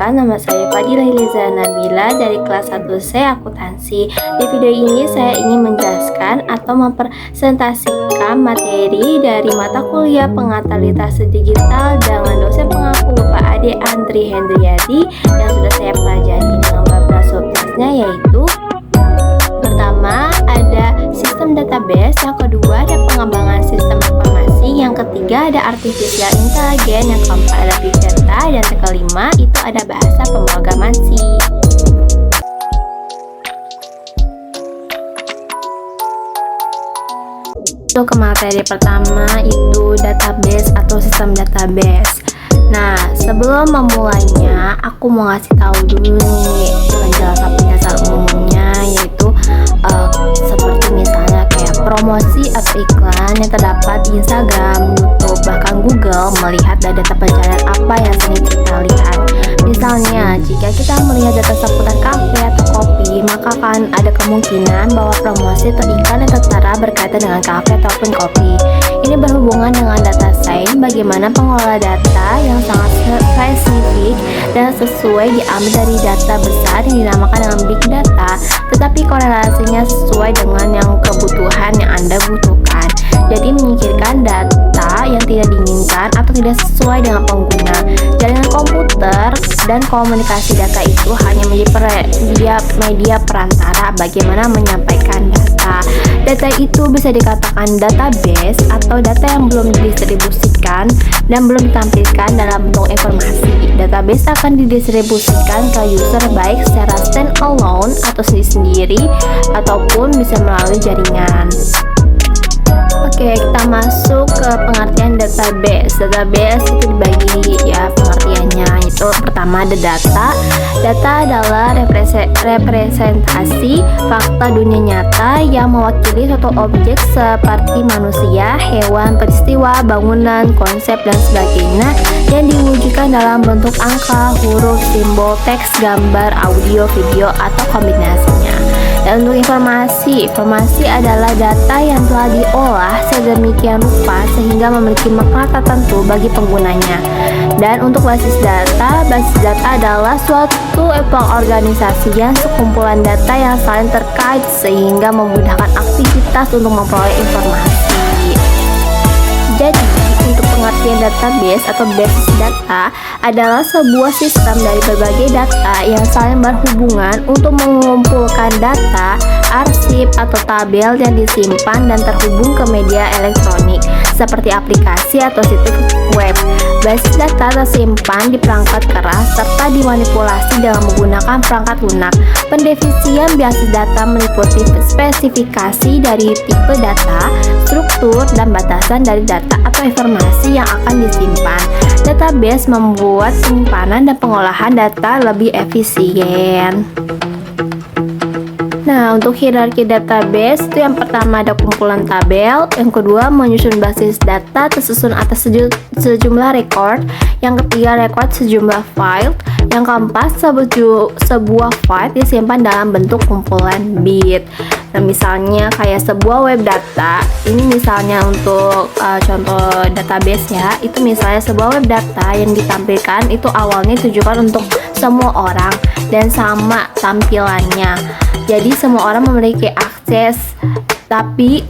perkenalkan, nama saya Fadila Liza Nabila dari kelas 1C Akuntansi. Di video ini saya ingin menjelaskan atau mempresentasikan materi dari mata kuliah pengantar literasi digital dengan dosen pengaku Bapak Ade Andri Hendriyadi yang sudah saya pelajari dengan beberapa subtasnya, yaitu pertama ada sistem database, yang kedua ada pengembangan sistem informasi, yang ketiga ada artificial intelligence, yang keempat ada big data, dan yang kelima itu ada bahasa pemrograman C. Untuk materi pertama itu database atau sistem database. Nah, sebelum memulainya, aku mau ngasih tahu dulu nih penjelasan dasar umumnya, yaitu seperti misalnya kayak promosi atau iklan yang terdapat di Instagram, YouTube, bahkan Google melihat data pencarian apa yang sering kita lihat. Misalnya, jika kita melihat data seputar kafe atau kopi, maka akan ada kemungkinan bahwa promosi atau iklan yang tertera berkaitan dengan kafe ataupun kopi. Ini berhubungan dengan data science, bagaimana pengelola data yang sangat spesifik dan sesuai diambil dari data besar yang dinamakan dengan big data, tetapi korelasinya sesuai dengan yang kebutuhan yang Anda butuhkan. Jadi menyingkirkan data yang tidak diinginkan atau tidak sesuai dengan pengguna. Jaringan komputer dan komunikasi data itu hanya menjadi media perantara bagaimana menyampaikan data. Data itu bisa dikatakan database atau data yang belum didistribusikan dan belum ditampilkan dalam bentuk informasi. Database akan didistribusikan ke user baik secara stand-alone atau sendiri-sendiri ataupun bisa melalui jaringan. Oke, kita masuk ke pengertian database. Database itu dibagi ya pengertiannya. Itu pertama ada data. Data adalah representasi fakta dunia nyata yang mewakili suatu objek seperti manusia, hewan, peristiwa, bangunan, konsep, dan sebagainya yang diwujudkan dalam bentuk angka, huruf, simbol, teks, gambar, audio, video, atau kombinasinya. Dan untuk informasi adalah data yang telah diolah sedemikian rupa sehingga memiliki makna tertentu bagi penggunanya. Dan untuk basis data adalah suatu organisasi yang sekumpulan data yang saling terkait sehingga memudahkan aktivitas untuk memperoleh informasi. Jadi, untuk pengertian database atau basis data adalah sebuah sistem dari berbagai data yang saling berhubungan untuk mengumpulkan data, arsip, atau tabel yang disimpan dan terhubung ke media elektronik seperti aplikasi atau situs web. Basis data tersimpan di perangkat keras serta dimanipulasi dengan menggunakan perangkat lunak. Pendefinisian basis data meliputi spesifikasi dari tipe data, struktur, dan batasan dari data atau informasi yang akan disimpan. Database membuat penyimpanan dan pengolahan data lebih efisien. Nah, untuk hierarki database itu yang pertama ada kumpulan tabel, yang kedua menyusun basis data tersusun atas sejumlah record, yang ketiga record sejumlah file, yang keempat sebuah file disimpan dalam bentuk kumpulan bit. Nah, misalnya kayak sebuah web data, ini misalnya untuk contoh database ya, itu misalnya sebuah web data yang ditampilkan itu awalnya ditujukan untuk semua orang dan sama tampilannya. Jadi semua orang memiliki akses, tapi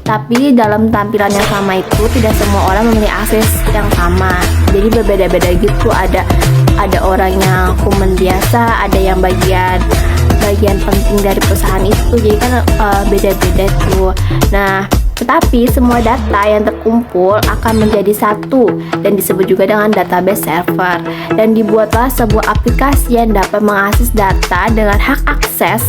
dalam tampilan yang sama itu tidak semua orang memiliki akses yang sama. Jadi berbeda-beda gitu. Ada orang yang kuman biasa, ada yang bagian penting dari perusahaan itu. Jadi kan beda-beda tuh. Nah, tetapi semua data yang terkumpul akan menjadi satu dan disebut juga dengan database server. Dan dibuatlah sebuah aplikasi yang dapat mengakses data dengan hak akses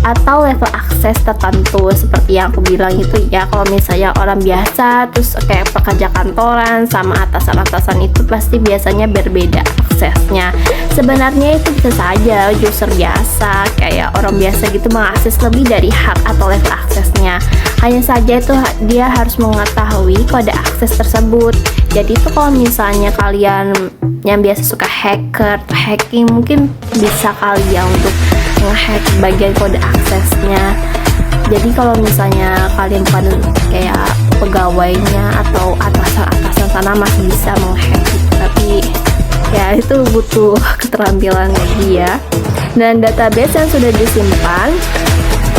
atau level akses tertentu seperti yang aku bilang itu ya. Kalau misalnya orang biasa terus kayak pekerja kantoran sama atasan itu pasti biasanya berbeda aksesnya. Sebenarnya itu bisa saja user biasa kayak orang biasa gitu mengakses lebih dari hak atau level aksesnya. Hanya saja itu dia harus mengetahui kode akses tersebut. Jadi itu kalau misalnya kalian yang biasa suka hacking mungkin bisa kali ya untuk nge-hack bagian kode aksesnya. Jadi kalau misalnya kalian bukan kayak pegawainya atau atasan sana masih bisa menghack gitu. Tapi ya itu butuh keterampilan lagi ya. Dan database yang sudah disimpan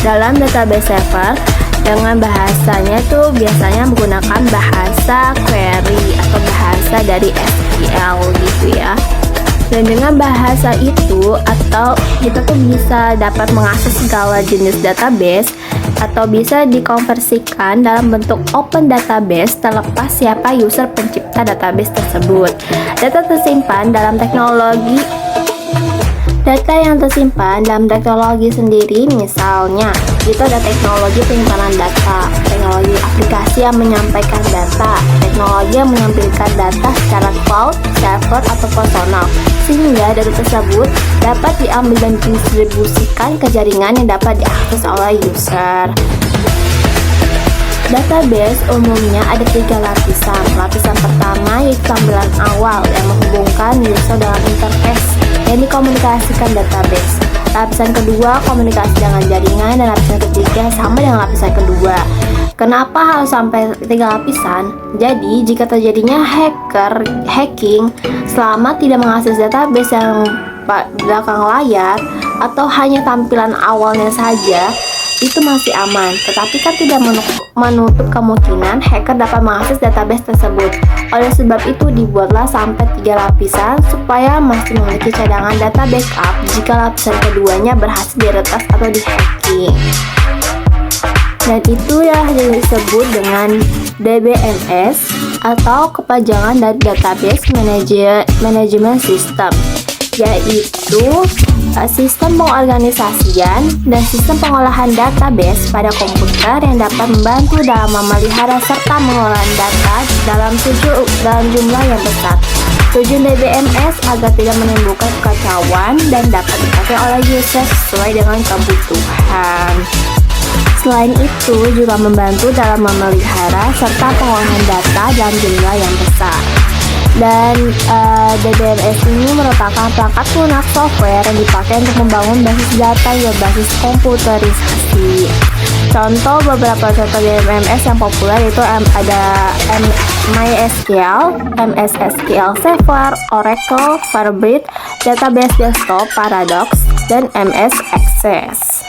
dalam database server dengan bahasanya tuh biasanya menggunakan bahasa query atau bahasa dari SQL gitu ya. Dan dengan bahasa itu atau kita tuh bisa dapat mengakses segala jenis database atau bisa dikonversikan dalam bentuk open database terlepas siapa user pencipta database tersebut. Data yang tersimpan dalam teknologi sendiri, misalnya itu ada teknologi penyimpanan data, teknologi aplikasi yang menyampaikan data, teknologi yang menampilkan data secara cloud, server, atau personal, sehingga data tersebut dapat diambil dan didistribusikan ke jaringan yang dapat diakses oleh user. Database umumnya ada 3 lapisan. Lapisan pertama yaitu tampilan awal yang menghubungkan user dengan interface yang dikomunikasikan database. Lapisan kedua komunikasi dengan jaringan, dan lapisan ketiga sama dengan lapisan kedua. Kenapa harus sampai 3 lapisan? Jadi jika terjadinya hacking selama tidak mengakses database yang belakang layar atau hanya tampilan awalnya saja, itu masih aman, tetapi kan tidak menutup kemungkinan hacker dapat mengakses database tersebut. Oleh sebab itu dibuatlah sampai 3 lapisan supaya masih memiliki cadangan data backup jika lapisan keduanya berhasil diretas atau di-hacking. Dan itu ya yang disebut dengan DBMS atau kepanjangan dari Database Management System, yaitu sistem pengorganisasian dan sistem pengolahan database pada komputer yang dapat membantu dalam memelihara serta mengelola data dalam jumlah yang besar. Tujuan DBMS agar tidak menimbulkan kekacauan dan dapat dipakai oleh user sesuai dengan kebutuhan. Selain itu juga membantu dalam memelihara serta pengolahan data dalam jumlah yang besar. Dan DBMS ini merupakan perangkat lunak software yang dipakai untuk membangun basis data yang berbasis komputerisasi. Contoh beberapa contoh DBMS yang populer itu ada MySQL, MS SQL Server, Oracle, Firebase, Database Desktop, Paradox, dan MS Access.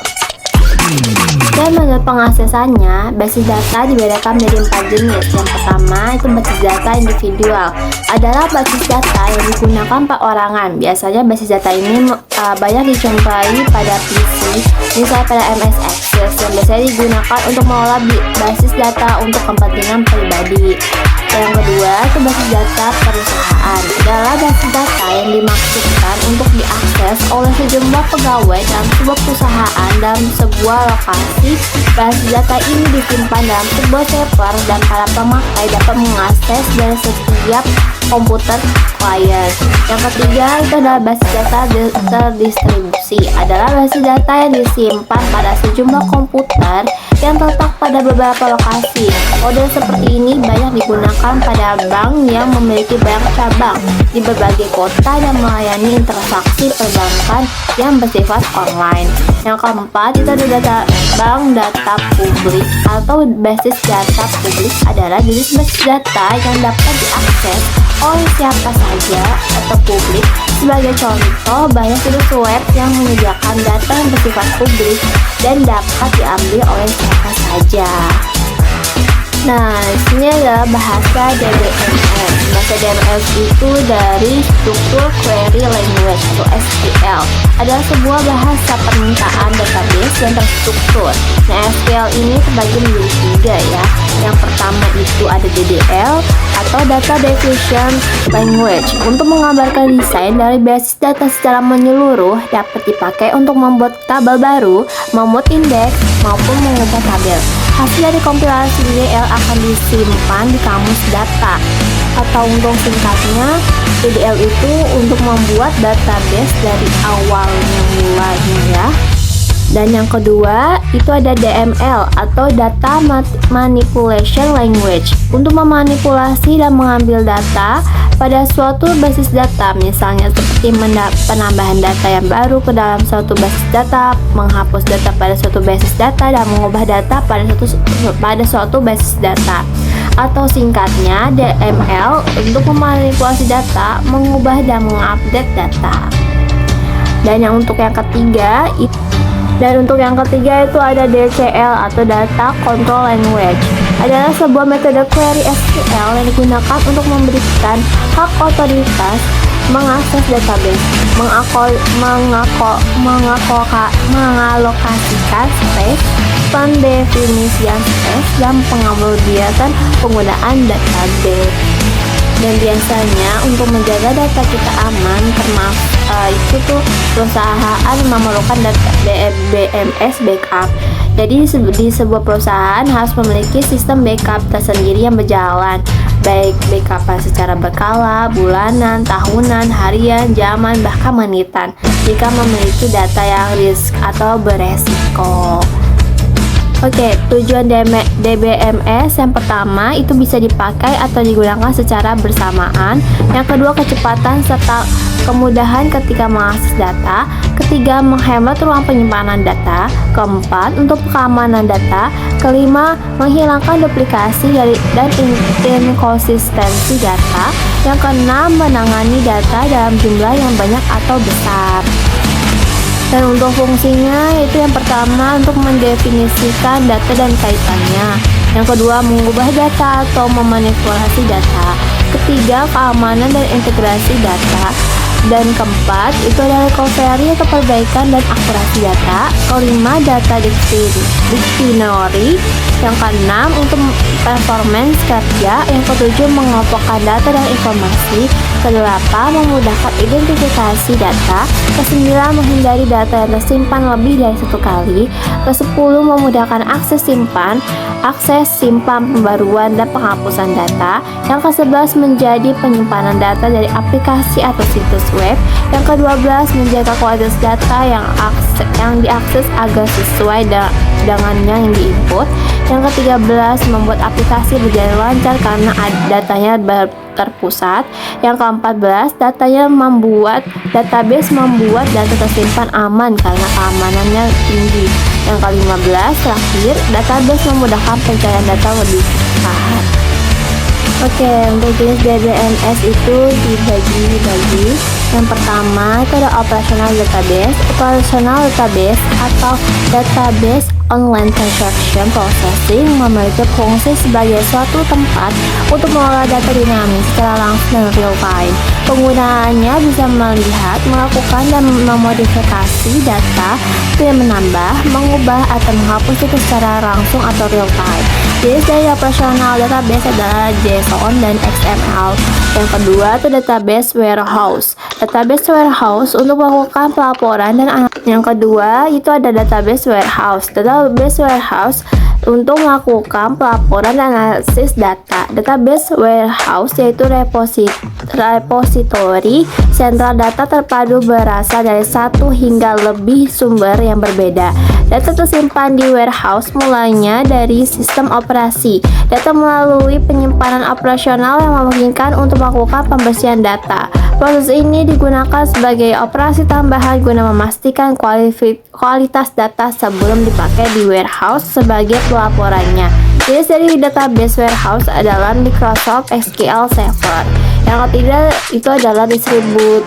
Dan menurut pengaksesannya, basis data dibedakan menjadi 4 jenis. Yang pertama itu basis data individual, adalah basis data yang digunakan perorangan. Biasanya basis data ini banyak dijumpai pada PC, misalnya pada MS Access yang biasanya digunakan untuk mengolah basis data untuk kepentingan pribadi. Yang kedua itu basis data perusahaan, adalah basis data yang dimaksudkan untuk diakses oleh sejumlah pegawai dalam sebuah perusahaan dalam sebuah lokasi. Basis data ini disimpan dalam sebuah server dan para pemakai dapat mengakses dari setiap komputer klien. Yang ketiga itu adalah basis data terdistribusi, adalah basis data yang disimpan pada sejumlah komputer yang terletak pada beberapa lokasi. Model seperti ini banyak digunakan pada bank yang memiliki banyak cabang di berbagai kota dan melayani transaksi perbankan yang bersifat online. Yang keempat itu ada data publik atau basis data publik, adalah jenis basis data yang dapat diakses oleh siapa saja atau publik. Sebagai contoh, banyak situs web yang menyediakan data yang bersifat publik dan dapat diambil oleh siapa saja. Nah, ini adalah bahasa DBMS. Bahasa DBMS itu dari struktur query language atau SQL. Adalah sebuah bahasa permintaan database yang terstruktur. Nah, SQL ini terbagi menjadi 3 ya. Yang pertama itu ada DDL atau Data Diffusion Language, untuk menggambarkan desain dari basis data secara menyeluruh, dapat dipakai untuk membuat tabel baru, membuat indeks, maupun mengubah tabel. Hasil dari kompilasi DDL akan disimpan di kamus data, atau untuk singkatnya DDL itu untuk membuat database dari awalnya mulanya ya. Dan yang kedua itu ada DML atau Data Manipulation Language, untuk memanipulasi dan mengambil data pada suatu basis data, misalnya seperti penambahan data yang baru ke dalam suatu basis data, menghapus data pada suatu basis data, dan mengubah data pada suatu basis data. atau singkatnya DML untuk memanipulasi data, mengubah dan mengupdate data. Dan untuk yang ketiga itu ada DCL atau Data Control Language. Adalah sebuah metode query SQL yang digunakan untuk memberikan hak otoritas mengakses database, mengalokasikan space, pendefinisian space, dan pengamodiatan penggunaan database. Dan biasanya untuk menjaga data kita aman, termasuk itu tuh perusahaan memerlukan data BMS backup. Jadi di sebuah perusahaan harus memiliki sistem backup tersendiri yang berjalan, baik backup secara berkala, bulanan, tahunan, harian, jaman, bahkan menitan jika memiliki data yang risk atau beresiko. Oke, tujuan DBMS yang pertama itu bisa dipakai atau digunakan secara bersamaan. Yang kedua, kecepatan serta kemudahan ketika mengakses data. Ketiga, menghemat ruang penyimpanan data. Keempat, untuk keamanan data. Kelima, menghilangkan duplikasi dan inkonsistensi data. Yang keenam, menangani data dalam jumlah yang banyak atau besar. Dan untuk fungsinya itu yang pertama untuk mendefinisikan data dan kaitannya. Yang kedua, mengubah data atau memanipulasi data. Ketiga, keamanan dan integrasi data. Dan keempat, itu adalah recovery atau perbaikan dan akurasi data. Kelima, data dictionary. Yang keenam, untuk performance kerja. Yang ketujuh, mengelompokkan data dan informasi. Kedelapan, memudahkan identifikasi data. Kesembilan, menghindari data yang tersimpan lebih dari satu kali. Kesepuluh, memudahkan akses simpan, pembaruan, dan penghapusan data. Yang ke-11, menjadi penyimpanan data dari aplikasi atau situs web. Yang ke-12, menjaga kualitas data yang diakses agar sesuai dengan yang diinput. Yang ke-13, membuat aplikasi berjalan lancar karena datanya terpusat. Yang ke-14, database membuat data tersimpan aman karena keamanannya tinggi. Yang ke-15, terakhir, database memudahkan pencarian data lebih cepat. Oke, untuk jenis DBMS itu dibagi. Yang pertama itu ada operational database. Operational database atau database online transaction processing memiliki fungsi sebagai suatu tempat untuk mengolah data dinamis secara langsung dan real time. Penggunaannya bisa melihat, melakukan, dan memodifikasi data dengan menambah, mengubah, atau menghapus itu secara langsung atau real time. Jenis dari operational database adalah JSON dan XML. Yang kedua itu database warehouse. Database warehouse untuk melakukan pelaporan dan yang kedua itu ada database warehouse. Database warehouse untuk melakukan pelaporan dan analisis data. Database warehouse yaitu repository sentral data terpadu berasal dari satu hingga lebih sumber yang berbeda. Data tersimpan di warehouse mulanya dari sistem operasi. Data melalui penyimpanan operasional yang memungkinkan untuk melakukan pembersihan data. Proses ini digunakan sebagai operasi tambahan guna memastikan kualitas data sebelum dipakai di warehouse sebagai pelaporannya. Jenis dari database warehouse adalah Microsoft SQL Server. Yang ketiga itu adalah distribute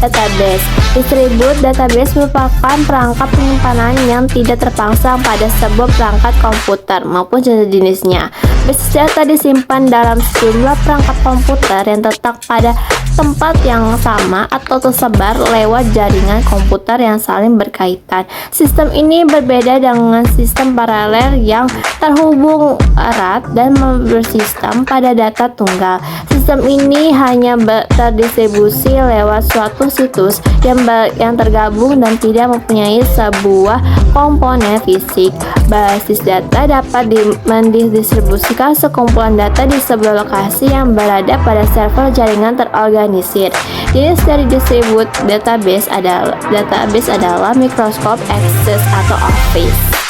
database. Distribute database merupakan perangkat penyimpanan yang tidak terpasang pada sebuah perangkat komputer maupun jenisnya. Basis data disimpan dalam sejumlah perangkat komputer yang terletak pada tempat yang sama atau tersebar lewat jaringan komputer yang saling berkaitan. Sistem ini berbeda dengan sistem paralel yang terhubung erat dan bersistem pada data tunggal. Sistem ini hanya terdistribusi lewat suatu situs yang tergabung dan tidak mempunyai sebuah komponen fisik. Basis data dapat mendistribusikan sekumpulan data di sebuah lokasi yang berada pada server jaringan terorganisir. Jenis dari distribute database adalah Microsoft Access atau Office.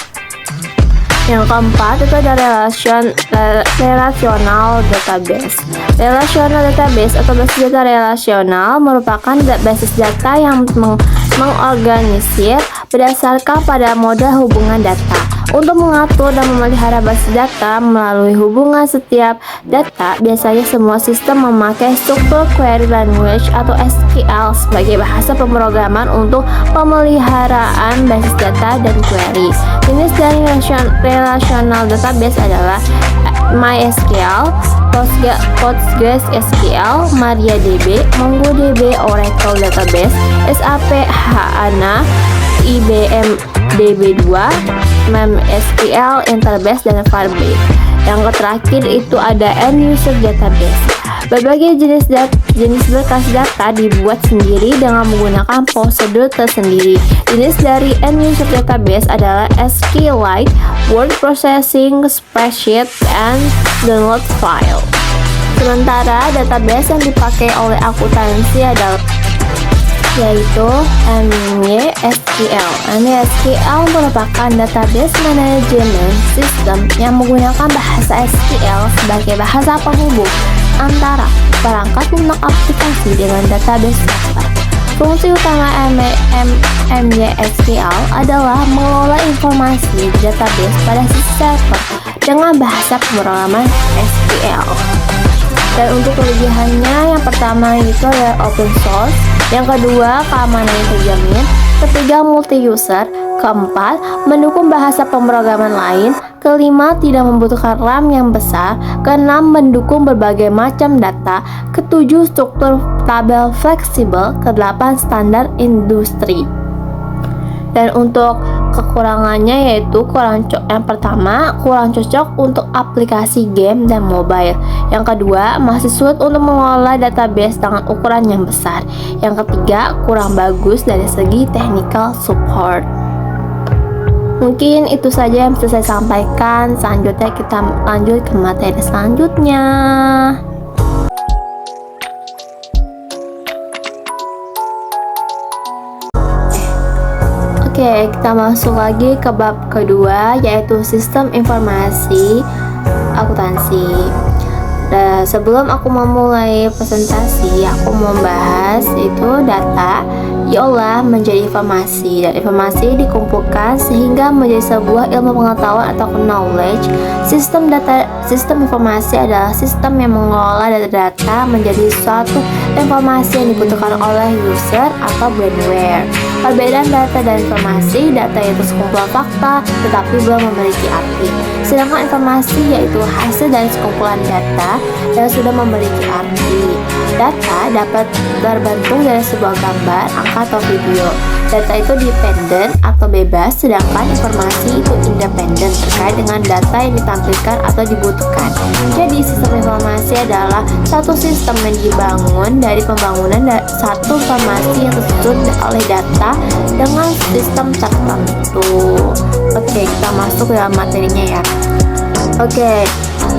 Yang keempat itu ada relational database. Relational database atau basis data relasional merupakan basis data yang mengorganisir berdasarkan pada model hubungan data. Untuk mengatur dan memelihara basis data melalui hubungan setiap data, biasanya semua sistem memakai struktur query language atau SQL sebagai bahasa pemrograman untuk pemeliharaan basis data dan query. Jenis dari relational database adalah MySQL, PostgreSQL, MariaDB, MongoDB, Oracle Database, SAP HANA, IBM DB2, MySQL, Interbase, dan Firebase. Yang terakhir itu ada end user database. Berbagai jenis berkas data dibuat sendiri dengan menggunakan prosedur tersendiri. Jenis dari end user database adalah SQLite, word processing, spreadsheet, and download file. Sementara database yang dipakai oleh akuntansi adalah yaitu MySQL. MySQL merupakan database manajemen sistem yang menggunakan bahasa SQL sebagai bahasa penghubung antara perangkat lunak aplikasi dengan database server. Fungsi utama MySQL adalah mengelola informasi di database pada sisi server dengan bahasa pemrograman SQL. Dan untuk kelebihannya, yang pertama itu adalah open source, yang kedua keamanan yang terjamin, ketiga multi-user, keempat mendukung bahasa pemrograman lain, kelima tidak membutuhkan RAM yang besar, keenam mendukung berbagai macam data, ketujuh struktur tabel fleksibel, kedelapan standar industri. Dan untuk kekurangannya yaitu yang pertama kurang cocok untuk aplikasi game dan mobile. Yang kedua masih sulit untuk mengelola database dengan ukuran yang besar. Yang ketiga kurang bagus dari segi technical support. Mungkin itu saja yang bisa saya sampaikan. Selanjutnya kita lanjut ke materi selanjutnya. Oke, kita masuk lagi ke bab kedua, yaitu sistem informasi akuntansi. Dan sebelum aku memulai presentasi, aku mau bahas itu data diolah menjadi informasi, dan informasi dikumpulkan sehingga menjadi sebuah ilmu pengetahuan atau knowledge. Sistem informasi adalah sistem yang mengelola data menjadi suatu informasi yang dibutuhkan oleh user atau brainware. Perbedaan data dan informasi, data yaitu sekumpulan fakta tetapi belum memiliki arti, sedangkan informasi yaitu hasil dari sekumpulan data yang sudah memiliki arti. Data dapat terbentuk dari sebuah gambar, angka, atau video. Data itu dependen atau bebas, sedangkan informasi itu independen terkait dengan data yang ditampilkan atau dibutuhkan. Jadi sistem informasi adalah satu sistem yang dibangun dari pembangunan satu informasi yang tersusun oleh data dengan sistem tertentu. Oke, kita masuk ke dalam materinya ya. Oke,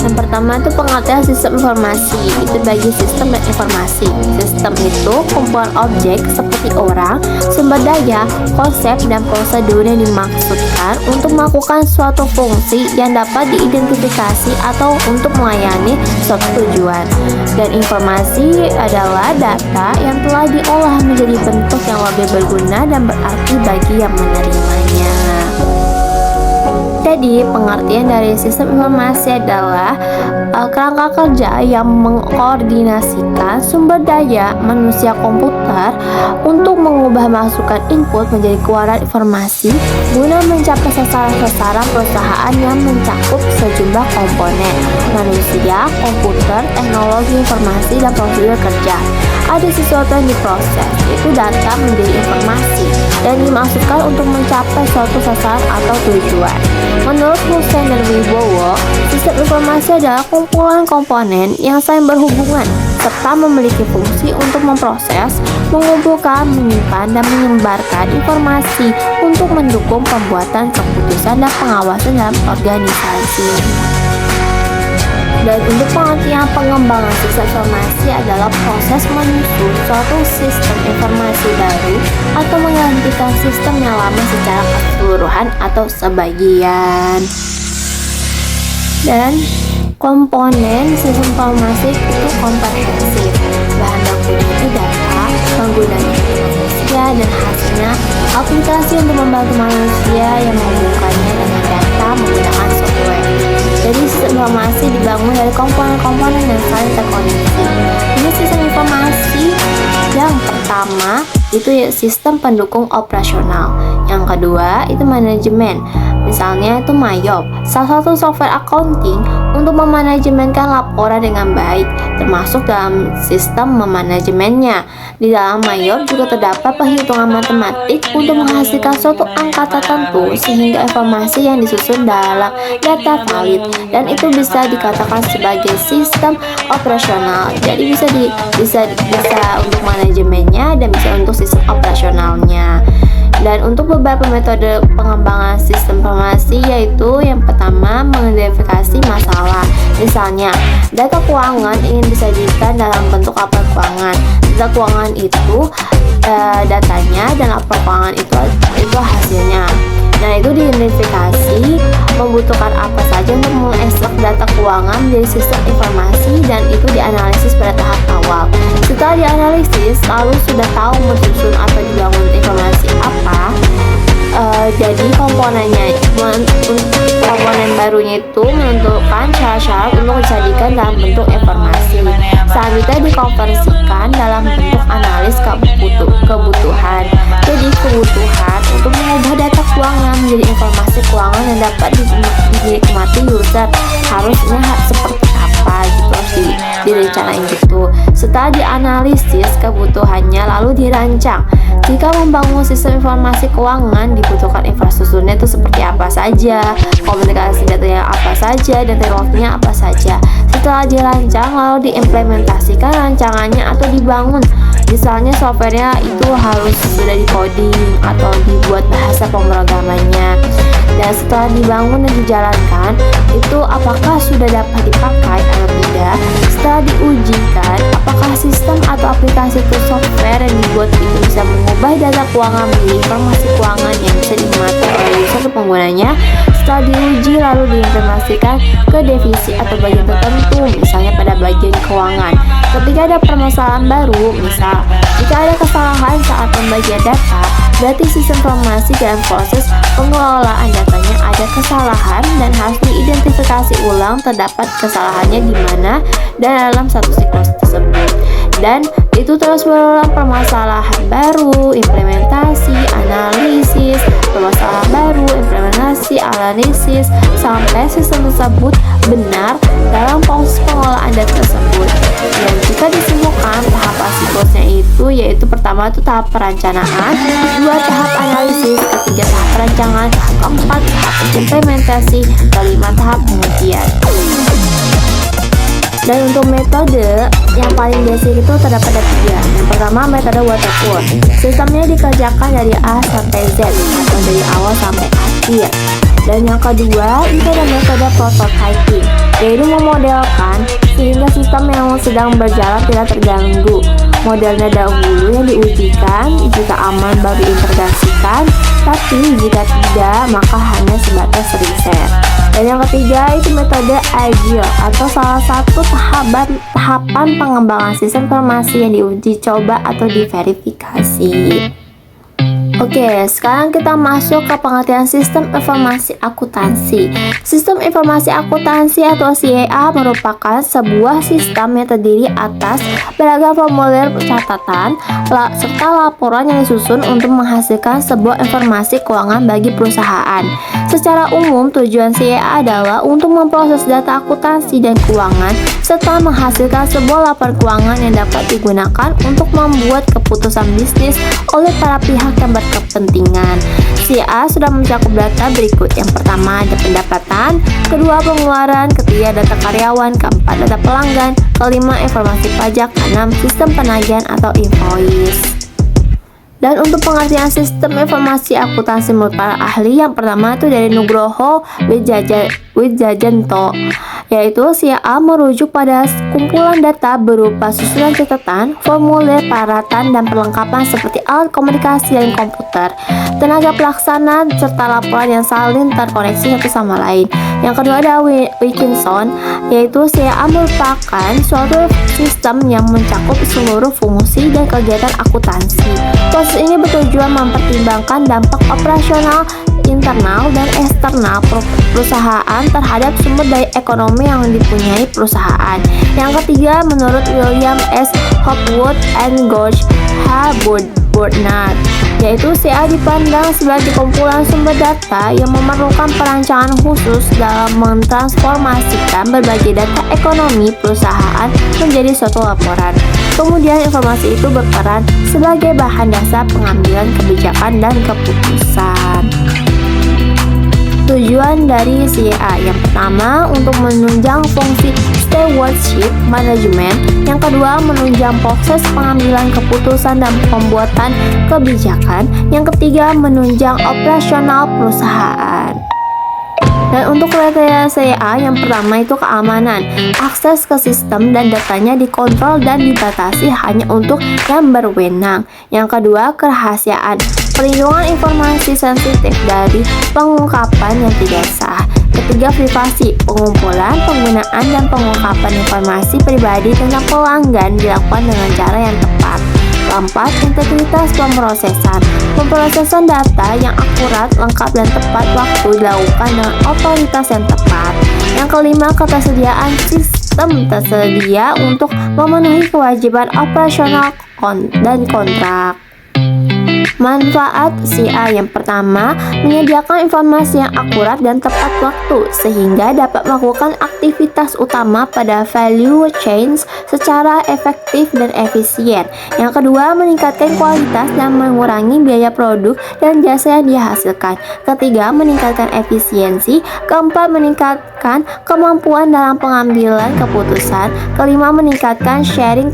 yang pertama itu pengertian sistem informasi. Itu bagi sistem dan informasi. Sistem itu kumpulan objek seperti orang, sumber daya, konsep, dan prosedur yang dimaksudkan untuk melakukan suatu fungsi yang dapat diidentifikasi atau untuk melayani suatu tujuan. Dan informasi adalah data yang telah diolah menjadi bentuk yang lebih berguna dan berarti bagi yang menerimanya. Jadi, pengertian dari sistem informasi adalah kerangka kerja yang mengkoordinasikan sumber daya manusia komputer untuk mengubah masukan input menjadi keluaran informasi guna mencapai sasaran-sasaran perusahaan yang mencakup sejumlah komponen manusia, komputer, teknologi informasi, dan prosedur kerja. Ada sesuatu yang diproses, yaitu data menjadi informasi dan dimaksudkan untuk mencapai suatu sasaran atau tujuan. Menurut Hussein dan Wibowo, sistem informasi adalah kumpulan komponen yang saling berhubungan serta memiliki fungsi untuk memproses, mengumpulkan, menyimpan, dan menyebarkan informasi untuk mendukung pembuatan keputusan dan pengawasan dalam organisasi. Dan untuk pengertian pengembangan sistem informasi adalah proses menyusun suatu sistem informasi baru atau menggantikan sistem yang lama secara keseluruhan atau sebagian. Dan komponen sistem informasi itu komprehensif. Bahan bakunya itu data, penggunanya itu manusia, dan hasilnya aplikasi untuk membantu manusia yang menghubungkannya dengan data menggunakan software. Jadi sistem informasi dibangun dari komponen-komponen yang saling terkoneksi. Ini sistem informasi yang pertama itu ya sistem pendukung operasional. Yang kedua itu manajemen. Misalnya itu Mayop, salah satu software accounting untuk memanajemenkan laporan dengan baik, termasuk dalam sistem memanajemennya. Di dalam Mayop juga terdapat perhitungan matematik untuk menghasilkan suatu angka tertentu sehingga informasi yang disusun dalam data valid dan itu bisa dikatakan sebagai sistem operasional. Jadi bisa untuk manajemennya dan bisa untuk sistem operasionalnya. Dan untuk beberapa metode pengembangan sistem informasi yaitu yang pertama mengidentifikasi masalah. Misalnya, data keuangan ingin disajikan dalam bentuk laporan keuangan. Data keuangan itu datanya dan laporan keuangan itu hasilnya. Nah, itu diidentifikasi membutuhkan apa saja untuk mengekstrak data keuangan dari sistem informasi dan itu dianalisis pada tahap awal. Setelah dianalisis, lalu sudah tahu menyusun atau dibangun informasi apa, jadi komponen barunya itu menentukan syarat-syarat untuk dijadikan dalam bentuk informasi. Selanjutnya dikonversikan dalam bentuk analis kebutuhan. Jadi kebutuhan untuk mengubah data keuangan menjadi informasi keuangan yang dapat dinikmati user harusnya seperti apa gitu, harus direncanain gitu. Setelah dianalisis kebutuhannya lalu dirancang. Jika membangun sistem informasi keuangan dibutuhkan infrastrukturnya itu seperti apa saja, komunikasi datanya apa saja, dan teknologinya apa saja. Setelah dirancang lalu diimplementasikan rancangannya atau dibangun. Misalnya softwarenya itu harus sudah di-coding atau dibuat bahasa pemrogramannya. Dan setelah dibangun dan dijalankan, itu apakah sudah dapat dipakai atau tidak. Setelah diujikan, apakah sistem atau aplikasi atau software yang dibuat itu bisa mengubah data keuangan menjadi informasi keuangan yang bisa dinikmati oleh user atau penggunanya. Setelah diuji lalu diimplementasikan ke divisi atau bagian tertentu, misalnya pada bagian keuangan. Ketika ada permasalahan baru, misal jika ada kesalahan saat pembagian data, berarti sistem informasi dalam proses pengelolaan datanya ada kesalahan dan harus diidentifikasi ulang terdapat kesalahannya di mana dan dalam satu siklus tersebut. Dan itu terus berulang, permasalahan baru, implementasi, analisis, permasalahan baru, implementasi, analisis, sampai sistem tersebut benar dalam proses pengelolaan data tersebut. Dan jika disimpulkan tahap siklusnya itu yaitu pertama itu tahap perencanaan, dua tahap analisis, ketiga tahap perancangan, keempat tahap implementasi, kelima tahap pengujian. Dan untuk metode yang paling basic itu terdapat ada 3. Yang pertama metode waterfall. Sistemnya dikerjakan dari A sampai Z atau dari awal sampai akhir. Dan yang kedua itu ada metode prototyping, yaitu memodelkan sehingga sistem yang sedang berjalan tidak terganggu. Modelnya dahulu yang diujikan, jika aman baru diintegrasikan, tapi jika tidak maka hanya sebatas riset. Dan yang ketiga itu metode agile atau salah satu tahapan pengembangan sistem informasi yang diuji coba atau diverifikasi. Oke, sekarang kita masuk ke pengertian sistem informasi akuntansi. Sistem informasi akuntansi atau CIA merupakan sebuah sistem yang terdiri atas beragam formulir catatan serta laporan yang disusun untuk menghasilkan sebuah informasi keuangan bagi perusahaan. Secara umum, tujuan CIA adalah untuk memproses data akuntansi dan keuangan serta menghasilkan sebuah laporan keuangan yang dapat digunakan untuk membuat keputusan bisnis oleh para pihak yang berkepentingan. CIA sudah mencakup data berikut. Yang pertama ada pendapatan, kedua pengeluaran, ketiga data karyawan, keempat data pelanggan, kelima informasi pajak, keenam sistem penagihan atau invoice. Dan untuk pengertian sistem informasi akuntansi menurut para ahli, yang pertama itu dari Nugroho Widjajanto, yaitu CIA merujuk pada kumpulan data berupa susunan catatan, formulir, peralatan, dan perlengkapan seperti alat komunikasi dan komputer, tenaga pelaksana, serta laporan yang saling terkoneksi satu sama lain. Yang kedua ada Wilkinson, yaitu CIA merupakan suatu sistem yang mencakup seluruh fungsi dan kegiatan akuntansi. Proses Proses ini bertujuan mempertimbangkan dampak operasional internal dan eksternal perusahaan terhadap sumber daya ekonomi yang dipunyai perusahaan. Yang ketiga, menurut William S. Hopwood and George H. Burnett, yaitu CA dipandang sebagai kumpulan sumber data yang memerlukan perancangan khusus dalam mentransformasikan berbagai data ekonomi perusahaan menjadi suatu laporan. Kemudian informasi itu berperan sebagai bahan dasar pengambilan kebijakan dan keputusan. Tujuan dari CA yang pertama untuk menunjang fungsi stewardship management, yang kedua menunjang proses pengambilan keputusan dan pembuatan kebijakan, yang ketiga menunjang operasional perusahaan. Dan untuk kriteria CA yang pertama itu keamanan. Akses ke sistem dan datanya dikontrol dan dibatasi hanya untuk yang berwenang. Yang kedua, kerahasiaan. Perlindungan informasi sensitif dari pengungkapan yang tidak sah. Ketiga, privasi. Pengumpulan, penggunaan, dan pengungkapan informasi pribadi tentang pelanggan dilakukan dengan cara yang tepat. Keempat, integritas pemrosesan. Pemrosesan data yang akurat, lengkap, dan tepat waktu dilakukan dengan otoritas yang tepat. Yang kelima, ketersediaan sistem tersedia untuk memenuhi kewajiban operasional dan kontrak. Manfaat CA yang pertama, menyediakan informasi yang akurat dan tepat waktu sehingga dapat melakukan aktivitas utama pada value chains secara efektif dan efisien. Yang kedua, meningkatkan kualitas dan mengurangi biaya produk dan jasa yang dihasilkan. Ketiga, meningkatkan efisiensi. Keempat, meningkatkan kemampuan dalam pengambilan keputusan. Kelima, meningkatkan sharing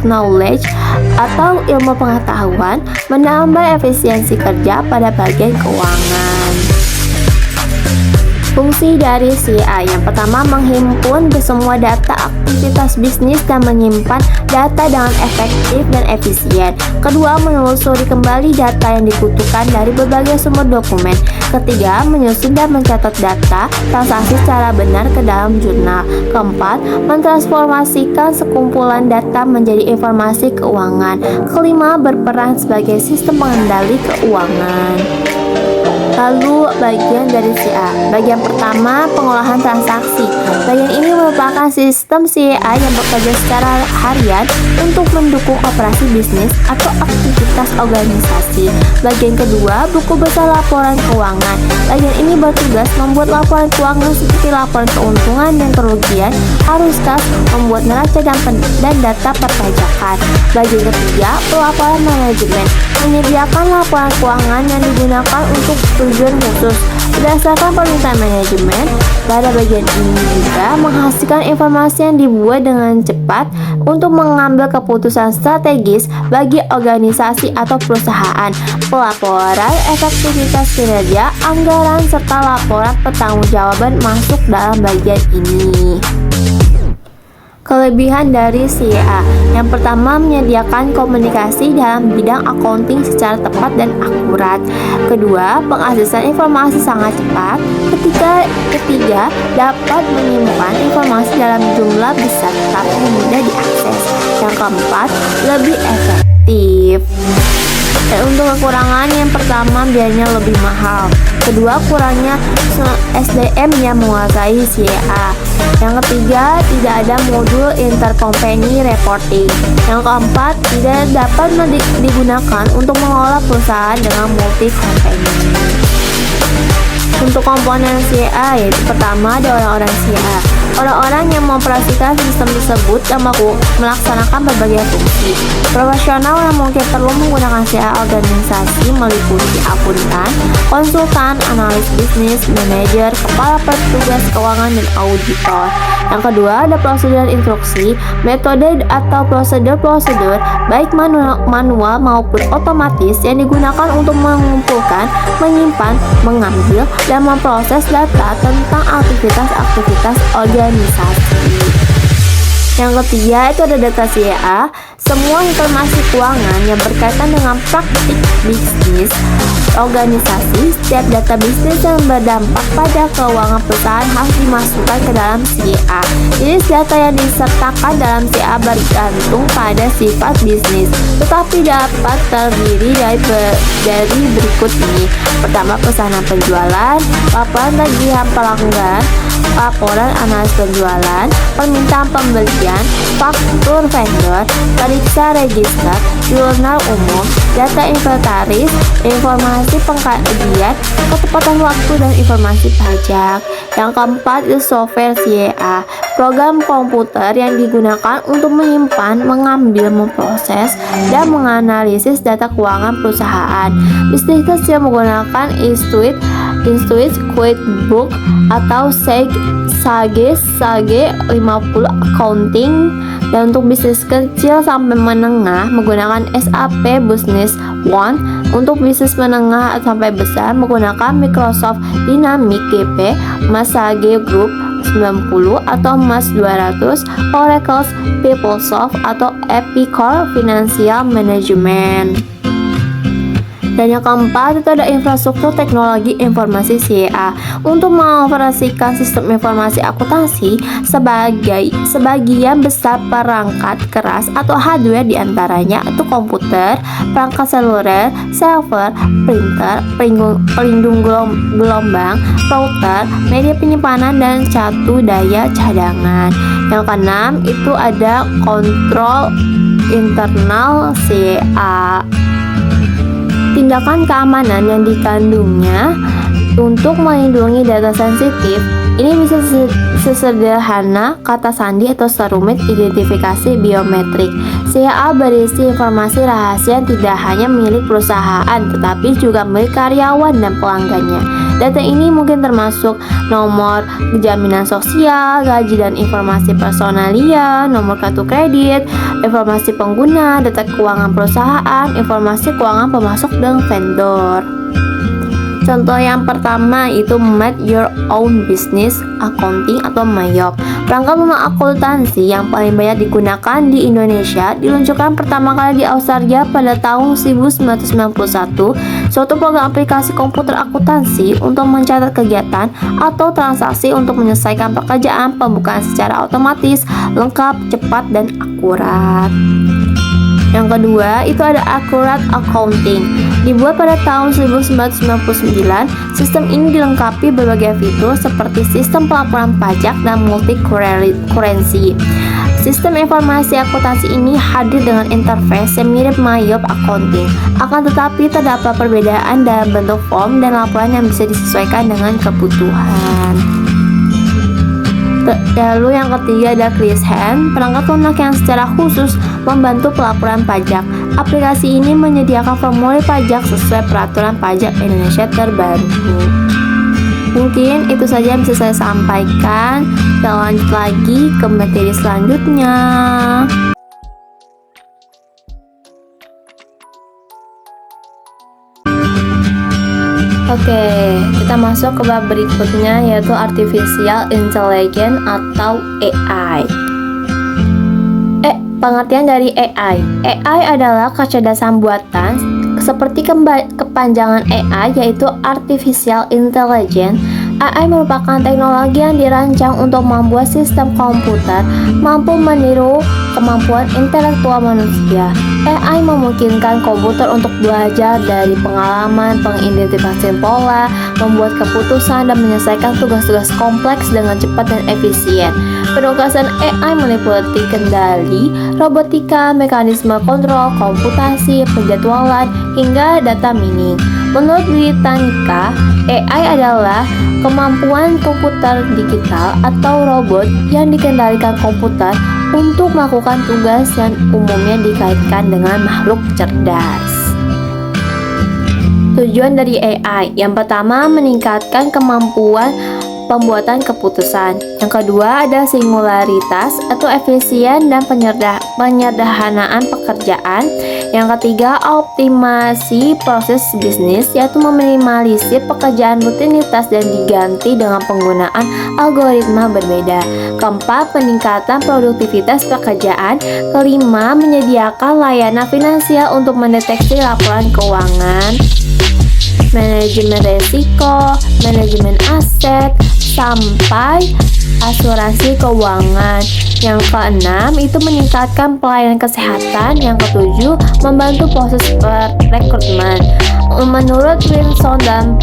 knowledge atau ilmu pengetahuan, menambah efisiensi kerja pada bagian keuangan. Fungsi dari CA yang pertama, menghimpun semua data aktivitas bisnis dan menyimpan data dengan efektif dan efisien. Kedua, menelusuri kembali data yang dibutuhkan dari berbagai sumber dokumen. Ketiga, menyusun dan mencatat data transaksi secara benar ke dalam jurnal. Keempat, mentransformasikan sekumpulan data menjadi informasi keuangan. Kelima, berperan sebagai sistem pengendali keuangan. Lalu bagian dari CA. Bagian pertama, pengolahan transaksi. Bagian ini merupakan sistem CA yang bekerja secara harian untuk mendukung operasi bisnis atau aktivitas organisasi. Bagian kedua, buku besar laporan keuangan. Bagian ini bertugas membuat laporan keuangan seperti laporan keuntungan dan kerugian, arus kas, membuat neraca dan data perpajakan. Bagian ketiga, pelaporan manajemen, menyediakan laporan keuangan yang digunakan untuk tujuan khusus berdasarkan permintaan manajemen. Pada bagian ini juga menghasilkan informasi yang dibuat dengan cepat untuk mengambil keputusan strategis bagi organisasi atau perusahaan. Pelaporan efektivitas kinerja, anggaran, serta laporan pertanggungjawaban masuk dalam bagian ini. Kelebihan dari CA yang pertama, menyediakan komunikasi dalam bidang accounting secara tepat dan akurat. Kedua, pengaksesan informasi sangat cepat. Ketiga, dapat menyimpan informasi dalam jumlah besar tapi mudah diakses. Yang keempat, lebih efektif. Dan untuk kekurangan, yang pertama, biayanya lebih mahal. Kedua, kurangnya SDM yang menguasai CA. Yang ketiga, tidak ada modul intercompany reporting. Yang keempat, tidak dapat digunakan untuk mengelola perusahaan dengan multi company. Untuk komponen CA, yaitu pertama ada orang-orang CA. Orang-orang yang mengoperasikan sistem tersebut dan melaksanakan berbagai fungsi. Profesional yang mungkin perlu menggunakan CA organisasi meliputi akuntan, konsultan, analis bisnis, manajer, kepala petugas keuangan, dan auditor. Yang kedua ada prosedur dan instruksi, metode atau prosedur baik manual maupun otomatis yang digunakan untuk mengumpulkan, menyimpan, mengambil, dan memproses data tentang aktivitas organisasi. Yang ketiga itu ada data CA, semua informasi keuangan yang berkaitan dengan praktik bisnis, organisasi, setiap data bisnis yang berdampak pada keuangan perusahaan harus dimasukkan ke dalam CA. Jenis data yang disertakan dalam CA bergantung pada sifat bisnis, tetapi dapat terdiri dari berikut ini. Pertama, pesanan penjualan, laporan tagihan pelanggan, laporan analis penjualan, permintaan pembelian, faktur vendor, periksa register, jurnal umum, data inventaris, informasi pengkajian, ketepatan waktu, dan informasi pajak. Yang keempat itu software CA, program komputer yang digunakan untuk menyimpan, mengambil, memproses, dan menganalisis data keuangan perusahaan. Bisnis yang menggunakan Intuit QuickBooks atau Sage 50 Accounting, dan untuk bisnis kecil sampai menengah menggunakan SAP Business One. Untuk bisnis menengah sampai besar menggunakan Microsoft Dynamics GP, Sage Group 90 atau MAS 200, Oracle, PeopleSoft atau Epicor Financial Management. Dan yang keempat itu ada infrastruktur teknologi informasi CA. Untuk mengoperasikan sistem informasi akuntansi, sebagian besar perangkat keras atau hardware diantaranya itu komputer, perangkat seluler, server, printer, pelindung gelombang, router, media penyimpanan, dan catu daya cadangan. Yang keenam itu ada kontrol internal CA. Tindakan keamanan yang dikandungnya untuk melindungi data sensitif. Ini bisa sesederhana kata sandi atau serumit identifikasi biometrik. CA berisi informasi rahasia yang tidak hanya milik perusahaan, tetapi juga milik karyawan dan pelanggannya. Data ini mungkin termasuk nomor jaminan sosial, gaji dan informasi personalia, nomor kartu kredit, informasi pengguna, data keuangan perusahaan, informasi keuangan pemasok dan vendor. Contoh yang pertama itu Make Your Own Business Accounting atau MYOB. Perangkat lunak akuntansi yang paling banyak digunakan di Indonesia diluncurkan pertama kali di Australia pada tahun 1991. Suatu program aplikasi komputer akuntansi untuk mencatat kegiatan atau transaksi untuk menyelesaikan pekerjaan pembukaan secara otomatis, lengkap, cepat, dan akurat. Yang kedua itu ada Accurate Accounting. Dibuat pada tahun 1999, sistem ini dilengkapi berbagai fitur seperti sistem pelaporan pajak dan multi-currency. Sistem informasi akuntansi ini hadir dengan interface yang mirip MYOB Accounting. Akan tetapi terdapat perbedaan dalam bentuk form dan laporan yang bisa disesuaikan dengan kebutuhan. Lalu yang ketiga ada ClearHand, perangkat lunak yang secara khusus membantu pelaporan pajak. Aplikasi ini menyediakan formulir pajak sesuai peraturan pajak Indonesia terbaru. Mungkin itu saja yang bisa saya sampaikan. Kita lanjut lagi ke materi selanjutnya. Oke, kita masuk ke bab berikutnya yaitu Artificial Intelligence atau AI. Pengertian dari AI. AI adalah kecerdasan buatan seperti kepanjangan AI yaitu Artificial Intelligence. AI merupakan teknologi yang dirancang untuk membuat sistem komputer mampu meniru kemampuan intelektual manusia. AI memungkinkan komputer untuk belajar dari pengalaman, mengidentifikasi pola, membuat keputusan, dan menyelesaikan tugas-tugas kompleks dengan cepat dan efisien. Penugasan AI meliputi kendali, robotika, mekanisme kontrol, komputasi, penjadwalan, hingga data mining. Menurut Britannica, AI adalah kemampuan komputer digital atau robot yang dikendalikan komputer untuk melakukan tugas yang umumnya dikaitkan dengan makhluk cerdas. Tujuan dari AI yang pertama meningkatkan kemampuan pembuatan keputusan. Yang kedua ada singularitas atau efisien dan penyederhanaan pekerjaan. Yang ketiga optimasi proses bisnis yaitu meminimalisir pekerjaan rutinitas dan diganti dengan penggunaan algoritma berbeda. Keempat peningkatan produktivitas pekerjaan. Kelima menyediakan layanan finansial untuk mendeteksi laporan keuangan. manajemen resiko, manajemen aset, sampai asuransi keuangan. Yang keenam itu meningkatkan pelayanan kesehatan. Yang ketujuh membantu proses rekrutmen. Menurut Wilson dan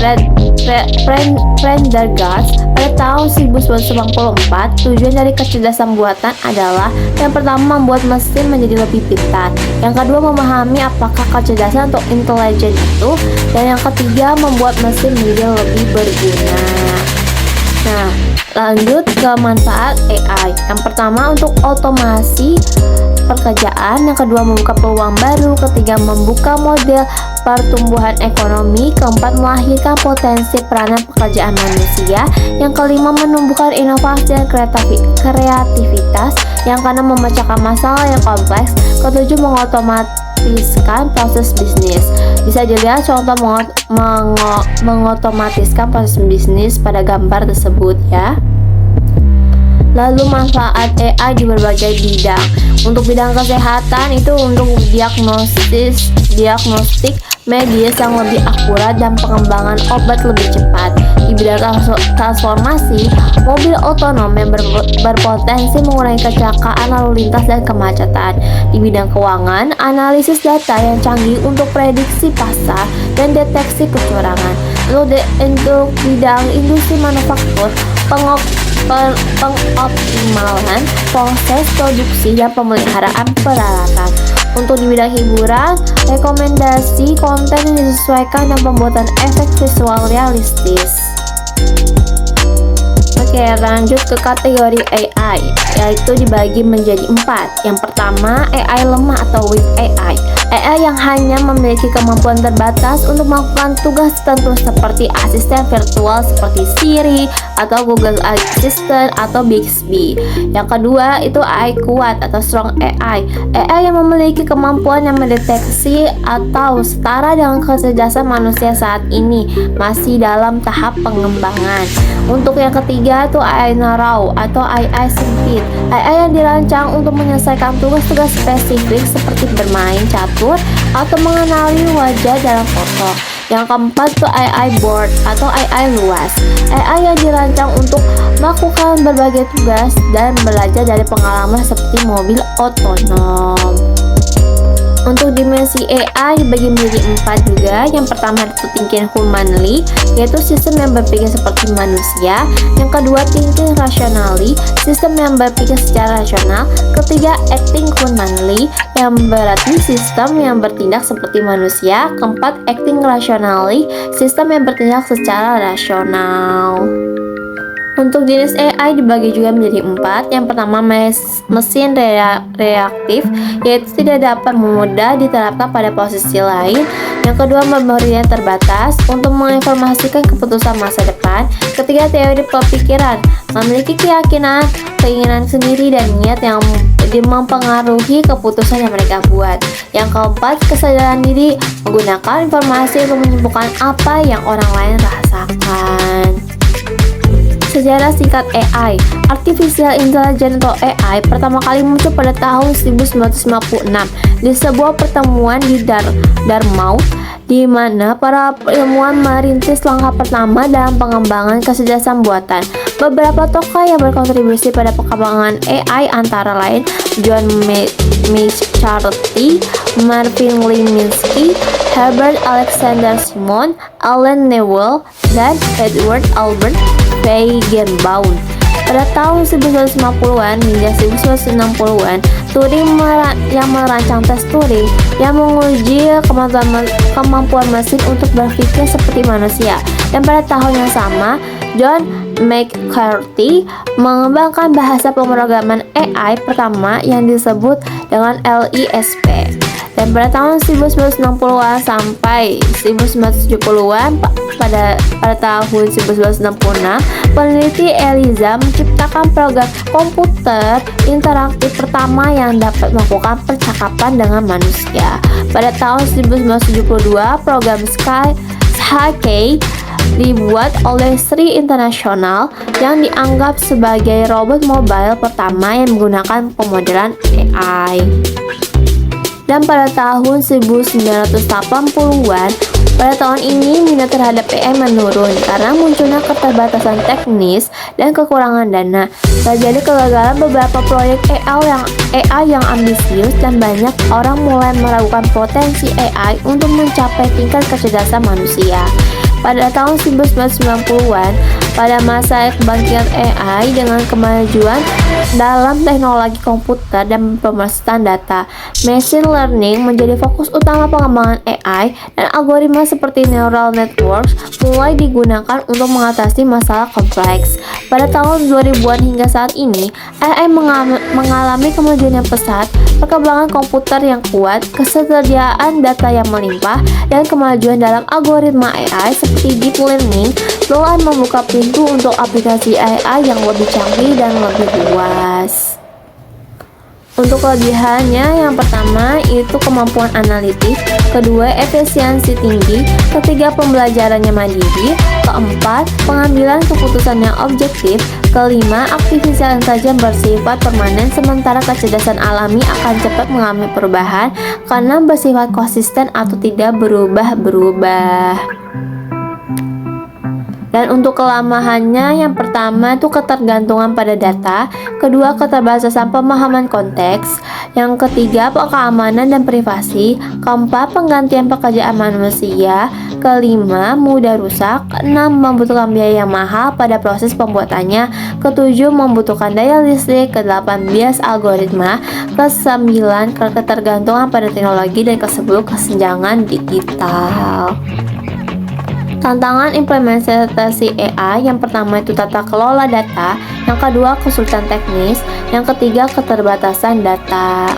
Prendergast pada tahun 1994, tujuan dari kecerdasan buatan adalah yang pertama membuat mesin menjadi lebih pintar, yang kedua memahami apakah kecerdasan atau intelijen itu, dan yang ketiga membuat mesin menjadi lebih berguna. Nah, lanjut ke manfaat AI. Yang pertama untuk otomasi pekerjaan, yang kedua membuka peluang baru, ketiga membuka model pertumbuhan ekonomi, keempat melahirkan potensi peranan pekerjaan manusia, yang kelima menumbuhkan inovasi dan kreativitas, yang keenam memecahkan masalah yang kompleks, ketujuh mengotomatiskan proses bisnis. Bisa dilihat contoh mengotomatiskan proses bisnis pada gambar tersebut ya. Lalu manfaat AI di berbagai bidang. Untuk bidang kesehatan itu untuk diagnostik medis yang lebih akurat dan pengembangan obat lebih cepat. Di bidang transformasi, mobil otonom yang berpotensi mengurangi kecelakaan lalu lintas dan kemacetan. Di bidang keuangan, analisis data yang canggih untuk prediksi pasar dan deteksi kecurangan. Untuk bidang industri manufaktur, pengoptimalan proses produksi dan pemeliharaan peralatan. Untuk di bidang hiburan, rekomendasi konten yang disesuaikan dan pembuatan efek visual realistis. Oke, lanjut ke kategori AI, yaitu dibagi menjadi 4. Yang pertama, AI lemah atau weak AI. AI yang hanya memiliki kemampuan terbatas untuk melakukan tugas tertentu seperti asisten virtual seperti Siri atau Google Assistant atau Bixby. Yang kedua itu AI kuat atau strong AI. AI yang memiliki kemampuan yang mendeteksi atau setara dengan kecerdasan manusia saat ini, masih dalam tahap pengembangan. Untuk yang ketiga itu AI narrow atau AI sempit. AI yang dirancang untuk menyelesaikan tugas-tugas spesifik seperti bermain catur atau mengenali wajah dalam foto. Yang keempat itu AI broad atau AI luas. AI yang dirancang untuk melakukan berbagai tugas dan belajar dari pengalaman seperti mobil otonom. Untuk dimensi AI dibagi menjadi 4 juga. Yang pertama itu thinking humanly, yaitu sistem yang berpikir seperti manusia. Yang kedua thinking rationally, sistem yang berpikir secara rasional. Ketiga acting humanly, yang berarti sistem yang bertindak seperti manusia. Keempat acting rationally, sistem yang bertindak secara rasional. Untuk jenis AI dibagi juga menjadi 4. Yang pertama mesin reaktif, yaitu tidak dapat mudah diterapkan pada posisi lain. Yang kedua memorinya terbatas untuk menginformasikan keputusan masa depan. Ketiga teori pemikiran, memiliki keyakinan, keinginan sendiri dan niat yang mempengaruhi keputusan yang mereka buat. Yang keempat kesadaran diri, menggunakan informasi untuk menyimpulkan apa yang orang lain rasakan. Sejarah singkat AI. Artificial Intelligence atau AI pertama kali muncul pada tahun 1956 di sebuah pertemuan di Dartmouth, di mana para ilmuwan merintis langkah pertama dalam pengembangan kecerdasan buatan. Beberapa tokoh yang berkontribusi pada perkembangan AI antara lain John McCarthy, Marvin Minsky, Herbert Alexander Simon, Alan Newell, dan Edward Albert Feigenbaum. Pada tahun 1950-an hingga 1960-an, Turing yang merancang tes Turing yang menguji kemampuan mesin untuk berpikir seperti manusia. Dan pada tahun yang sama, John McCarthy mengembangkan bahasa pemrograman AI pertama yang disebut dengan LISP. Dan pada tahun 1960-an sampai 1970-an, pada tahun 1966, peneliti Eliza menciptakan program komputer interaktif pertama yang dapat melakukan percakapan dengan manusia. Pada tahun 1972, program Sky dibuat oleh Sri International yang dianggap sebagai robot mobile pertama yang menggunakan pemodelan AI. Dan pada tahun 1980-an, Pada tahun ini, minat terhadap AI menurun karena munculnya keterbatasan teknis dan kekurangan dana. Terjadi kegagalan beberapa proyek AI yang ambisius dan banyak orang mulai meragukan potensi AI untuk mencapai tingkat kecerdasan manusia. Pada tahun 1990-an, pada masa kebangkitan AI dengan kemajuan dalam teknologi komputer dan pemrosesan data, machine learning menjadi fokus utama pengembangan AI dan algoritma seperti neural networks mulai digunakan untuk mengatasi masalah kompleks. Pada tahun 2000-an hingga saat ini, AI mengalami kemajuan yang pesat, perkembangan komputer yang kuat, kesediaan data yang melimpah, dan kemajuan dalam algoritma AI seperti deep learning telah membuka pintu untuk aplikasi AI yang lebih canggih dan lebih luas. Untuk kelebihannya, yang pertama itu kemampuan analitik, kedua efisiensi tinggi, ketiga pembelajarannya mandiri, keempat pengambilan keputusan yang objektif, kelima aktivitas saja bersifat permanen sementara kecerdasan alami akan cepat mengalami perubahan karena bersifat konsisten atau tidak berubah-berubah. Dan untuk kelemahannya, yang pertama itu ketergantungan pada data, kedua keterbatasan pemahaman konteks, yang ketiga keamanan dan privasi, keempat penggantian pekerjaan manusia, kelima mudah rusak, enam membutuhkan biaya yang mahal pada proses pembuatannya, ketujuh membutuhkan daya listrik, kedelapan bias algoritma, kesembilan ketergantungan pada teknologi, dan kesepuluh kesenjangan digital. Tantangan implementasi AI, yang pertama itu tata kelola data, yang kedua kesulitan teknis, yang ketiga keterbatasan data.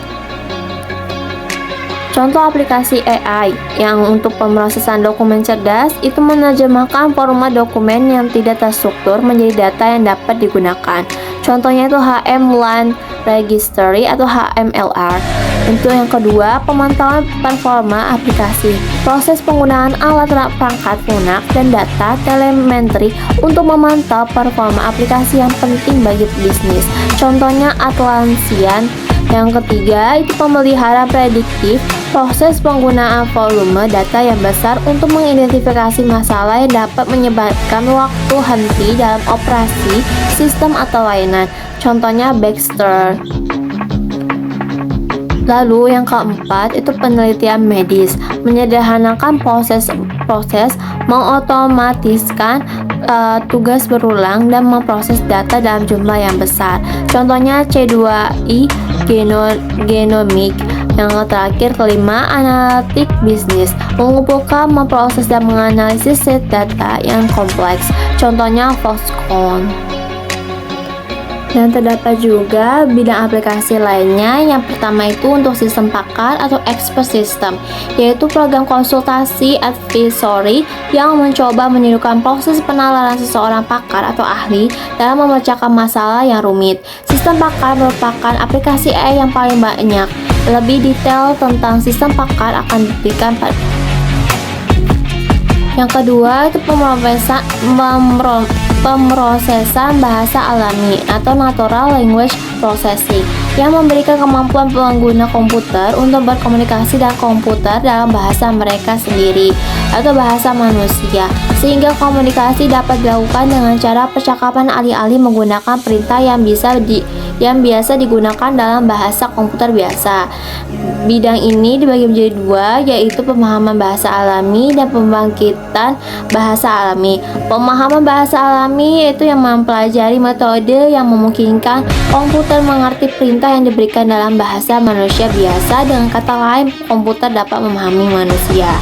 Contoh aplikasi AI yang untuk pemrosesan dokumen cerdas itu menerjemahkan format dokumen yang tidak terstruktur menjadi data yang dapat digunakan. Contohnya itu HM-LAN Registry atau HMLR. Untuk yang kedua, pemantauan performa aplikasi. Proses penggunaan alat perangkat lunak dan data telemetri untuk memantau performa aplikasi yang penting bagi bisnis. Contohnya Atlassian. Yang ketiga, itu pemeliharaan prediktif. Proses penggunaan volume data yang besar untuk mengidentifikasi masalah yang dapat menyebabkan waktu henti dalam operasi sistem atau layanan. Contohnya Baxter. Lalu yang keempat itu penelitian medis, menyederhanakan proses, mengotomatiskan tugas berulang dan memproses data dalam jumlah yang besar. Contohnya C2I Genomic. Yang terakhir kelima, analitik bisnis, mengumpulkan, memproses dan menganalisis set data yang kompleks. Contohnya Foxconn. Dan terdapat juga bidang aplikasi lainnya. Yang pertama itu untuk sistem pakar atau expert system, yaitu program konsultasi advisory yang mencoba menirukan proses penalaran seseorang pakar atau ahli dalam memecahkan masalah yang rumit. Sistem pakar merupakan aplikasi AI yang paling banyak. Lebih detail tentang sistem pakar akan diberikan pada. Yang kedua itu pemrosesan bahasa alami atau natural language processing, yang memberikan kemampuan pengguna komputer untuk berkomunikasi dengan komputer dalam bahasa mereka sendiri atau bahasa manusia, sehingga komunikasi dapat dilakukan dengan cara percakapan alih-alih menggunakan perintah yang biasa digunakan dalam bahasa komputer biasa. Bidang ini dibagi menjadi dua, yaitu pemahaman bahasa alami dan pembangkitan bahasa alami. Pemahaman bahasa alami yaitu yang mempelajari metode yang memungkinkan komputer mengerti perintah yang diberikan dalam bahasa manusia biasa. Dengan kata lain, komputer dapat memahami manusia.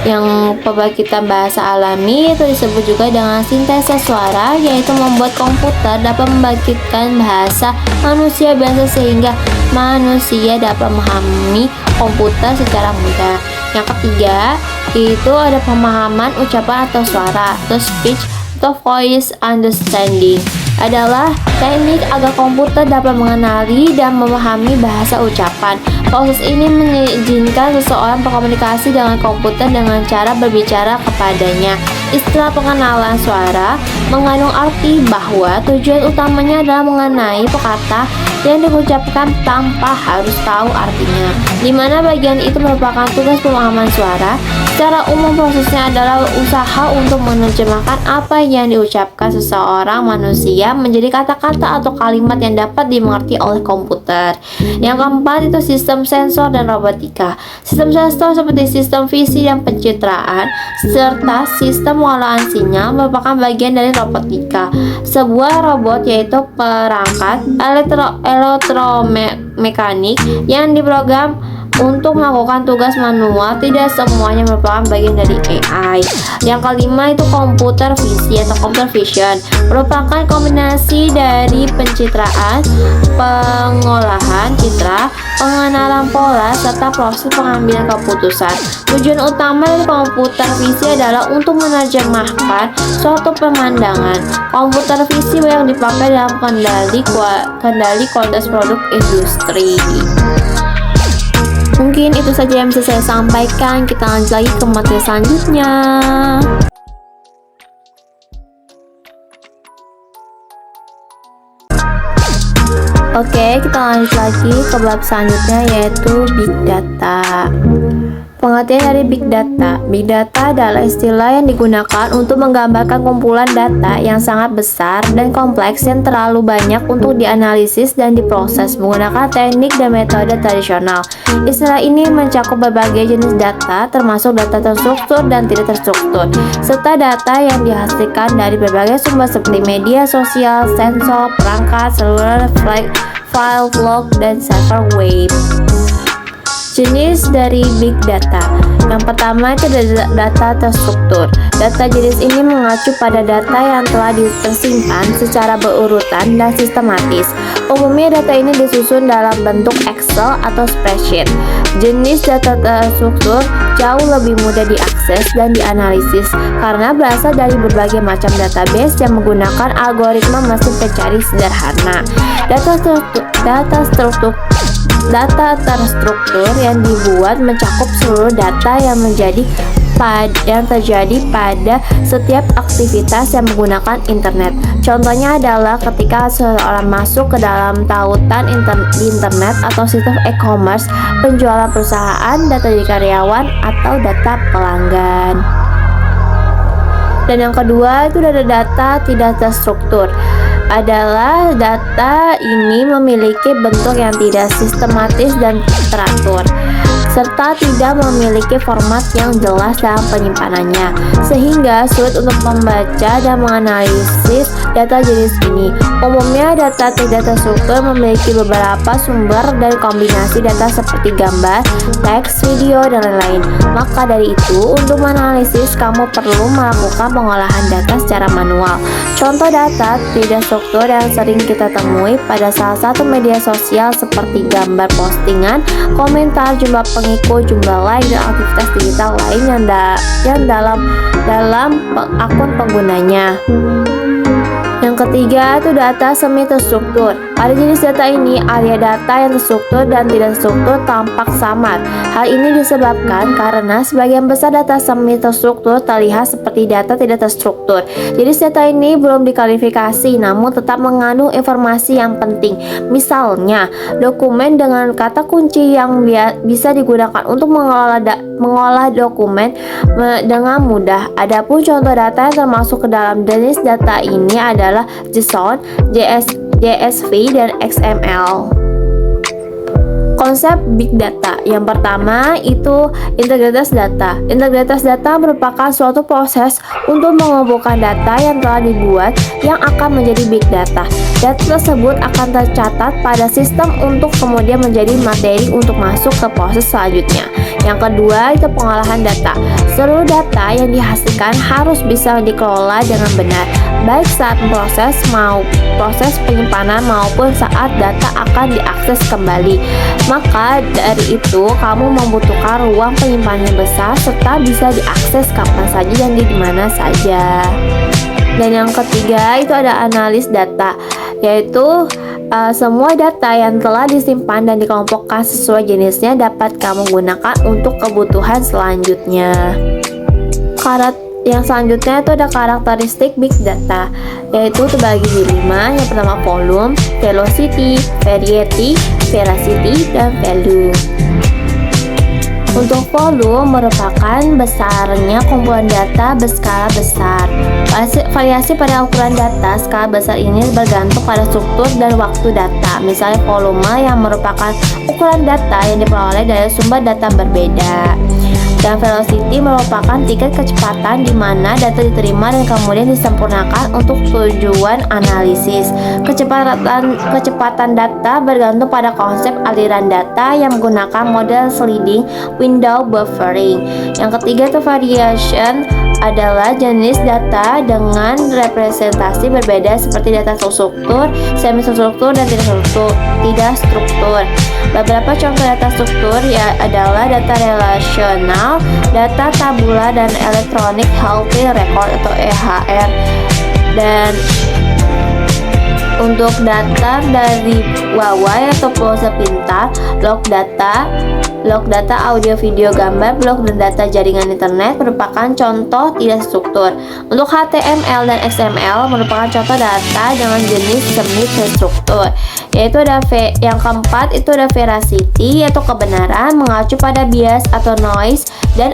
Yang pembangkitan bahasa alami itu disebut juga dengan sintesis suara, yaitu membuat komputer dapat membangkitkan bahasa manusia biasa sehingga manusia dapat memahami komputer secara mudah. Yang ketiga itu ada pemahaman ucapan atau suara atau speech atau voice understanding, adalah teknik agar komputer dapat mengenali dan memahami bahasa ucapan. Proses ini mengizinkan seseorang berkomunikasi dengan komputer dengan cara berbicara kepadanya. Istilah pengenalan suara mengandung arti bahwa tujuan utamanya adalah mengenai kata yang diucapkan tanpa harus tahu artinya, di mana bagian itu merupakan tugas pemahaman suara. Secara umum prosesnya adalah usaha untuk menerjemahkan apa yang diucapkan seseorang manusia menjadi kata-kata atau kalimat yang dapat dimengerti oleh komputer. Yang keempat itu sistem sensor dan robotika. Sistem sensor seperti sistem visi dan pencitraan serta sistem pengolahan sinyal merupakan bagian dari robotika. Sebuah robot yaitu perangkat elektromekanik yang diprogram untuk melakukan tugas manual. Tidak semuanya merupakan bagian dari AI. Yang kelima itu komputer visi atau computer vision, merupakan kombinasi dari pencitraan, pengolahan citra, pengenalan pola, serta proses pengambilan keputusan. Tujuan utama dari komputer visi adalah untuk menerjemahkan suatu pemandangan. Komputer visi yang dipakai dalam kendali kualitas produk industri. Mungkin itu saja yang bisa saya sampaikan. Kita lanjut lagi ke materi selanjutnya. Oke, kita lanjut lagi ke bab selanjutnya, yaitu Big Data. Pengertian dari Big Data. Big Data adalah istilah yang digunakan untuk menggambarkan kumpulan data yang sangat besar dan kompleks yang terlalu banyak untuk dianalisis dan diproses menggunakan teknik dan metode tradisional. Istilah ini mencakup berbagai jenis data, termasuk data terstruktur dan tidak terstruktur, serta data yang dihasilkan dari berbagai sumber seperti media sosial, sensor, perangkat, seluler, file, log, dan server web. Jenis dari Big Data. Yang pertama itu adalah data terstruktur. Data jenis ini mengacu pada data yang telah tersimpan secara berurutan dan sistematis. Umumnya data ini disusun dalam bentuk Excel atau spreadsheet. Jenis data terstruktur jauh lebih mudah diakses dan dianalisis karena berasal dari berbagai macam database yang menggunakan algoritma mesin pencari sederhana. Data terstruktur yang dibuat mencakup seluruh data yang terjadi pada setiap aktivitas yang menggunakan internet. Contohnya adalah ketika seseorang masuk ke dalam tautan di internet atau sistem e-commerce, penjualan perusahaan, data dari karyawan, atau data pelanggan. Dan yang kedua itu ada data tidak terstruktur. Adalah data ini memiliki bentuk yang tidak sistematis dan teratur, serta tidak memiliki format yang jelas dalam penyimpanannya, sehingga sulit untuk membaca dan menganalisis data jenis ini. Umumnya data tidak terstruktur memiliki beberapa sumber dan kombinasi data seperti gambar, teks, video, dan lain-lain. Maka dari itu, untuk menganalisis kamu perlu melakukan pengolahan data secara manual. Contoh data tidak struktur yang sering kita temui pada salah satu media sosial seperti gambar postingan, komentar, jumlah pengikut, jumlah like, dan aktivitas digital lain yang dalam akun penggunanya. Yang ketiga itu data semi terstruktur. Pada jenis data ini, area data yang terstruktur dan tidak terstruktur tampak samar. Hal ini disebabkan karena sebagian besar data semi terstruktur terlihat seperti data tidak terstruktur. Jenis data ini belum dikualifikasi namun tetap mengandung informasi yang penting. Misalnya, dokumen dengan kata kunci yang bisa digunakan untuk mengolah dokumen dengan mudah. Adapun contoh data yang termasuk ke dalam jenis data ini adalah JSON, CSV, dan XML. Konsep Big Data. Yang pertama itu integritas data. Integritas data merupakan suatu proses untuk mengumpulkan data yang telah dibuat yang akan menjadi Big Data. Data tersebut akan tercatat pada sistem untuk kemudian menjadi materi untuk masuk ke proses selanjutnya. Yang kedua itu pengolahan data. Seluruh data yang dihasilkan harus bisa dikelola dengan benar, baik saat proses penyimpanan maupun saat data akan diakses kembali. Maka dari itu, kamu membutuhkan ruang penyimpanan yang besar serta bisa diakses kapan saja dan di mana saja. Dan yang ketiga itu ada analis data, yaitu semua data yang telah disimpan dan dikelompokkan sesuai jenisnya dapat kamu gunakan untuk kebutuhan selanjutnya. Yang selanjutnya itu ada karakteristik Big Data, yaitu terbagi di 5. Yang pertama volume, velocity, variety, veracity, dan value. Untuk volume merupakan besarnya kumpulan data berskala besar. Variasi pada ukuran data skala besar ini bergantung pada struktur dan waktu data. Misalnya volume yang merupakan ukuran data yang diperoleh dari sumber data berbeda. Dan velocity merupakan tingkat kecepatan di mana data diterima dan kemudian disempurnakan untuk tujuan analisis. Kecepatan data bergantung pada konsep aliran data yang menggunakan model sliding window buffering. Yang ketiga itu variation adalah jenis data dengan representasi berbeda seperti data struktur, semi struktur, dan tidak struktur. Beberapa contoh data struktur adalah data relasional, data tabula, dan electronic health record atau EHR. Dan untuk data dari Huawei atau ponsel pintar, log data audio, video, gambar, blog, dan data jaringan internet merupakan contoh tidak struktur. Untuk HTML dan XML merupakan contoh data dengan jenis semi struktur. Yaitu yang keempat itu ada veracity atau kebenaran, mengacu pada bias atau noise dan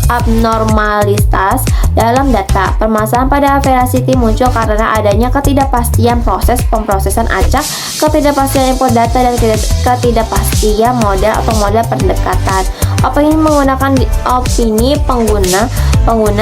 abnormalitas dalam data. Permasalahan pada veracity muncul karena adanya ketidakpastian proses pemrosesan acak, ketidakpastian input data, dan ketidakpastian model atau model pendekatan. Opini menggunakan opini pengguna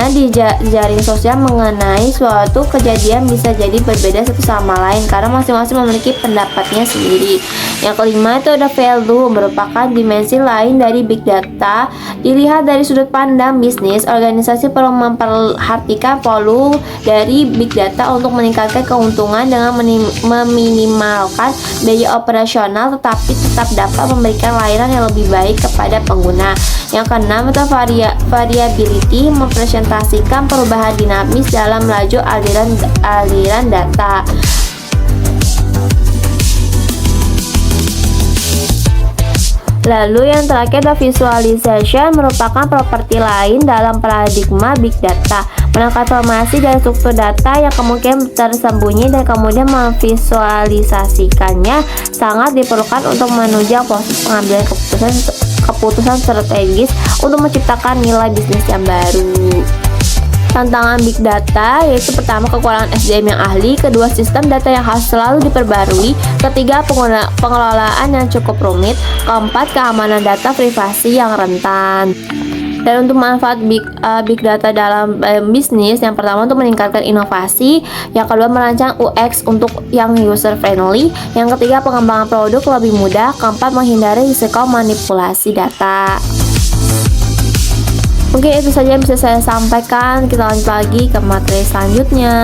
di jaring sosial mengenai suatu kejadian bisa jadi berbeda satu sama lain karena masing-masing memiliki pendapatnya sendiri. Yang kelima itu ada value, merupakan dimensi lain dari big data. Dilihat dari sudut pandang bisnis, organisasi perlu memperhatikan value dari big data untuk meningkatkan keuntungan dengan meminimalkan biaya operasional, tetapi tetap dapat memberikan layanan yang lebih baik kepada pengguna. Yang keenam itu variability, mempresentasikan perubahan dinamis dalam laju aliran data. Lalu yang terakhir adalah visualization, merupakan properti lain dalam paradigma big data, menangkap informasi dari struktur data yang kemungkinan tersembunyi dan kemudian memvisualisasikannya sangat diperlukan untuk menunjang proses pengambilan keputusan strategis untuk menciptakan nilai bisnis yang baru. Tantangan big data yaitu pertama kekurangan SDM yang ahli, kedua sistem data yang harus selalu diperbarui, ketiga pengelolaan yang cukup rumit, keempat keamanan data privasi yang rentan. Dan untuk manfaat big data dalam bisnis, yang pertama untuk meningkatkan inovasi, yang kedua merancang UX untuk yang user friendly, yang ketiga pengembangan produk lebih mudah, keempat menghindari risiko manipulasi data. Mungkin itu saja yang bisa saya sampaikan. Kita lanjut lagi ke materi selanjutnya.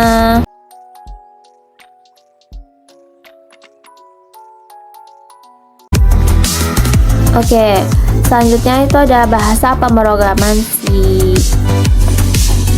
Oke, selanjutnya itu ada bahasa pemrograman C.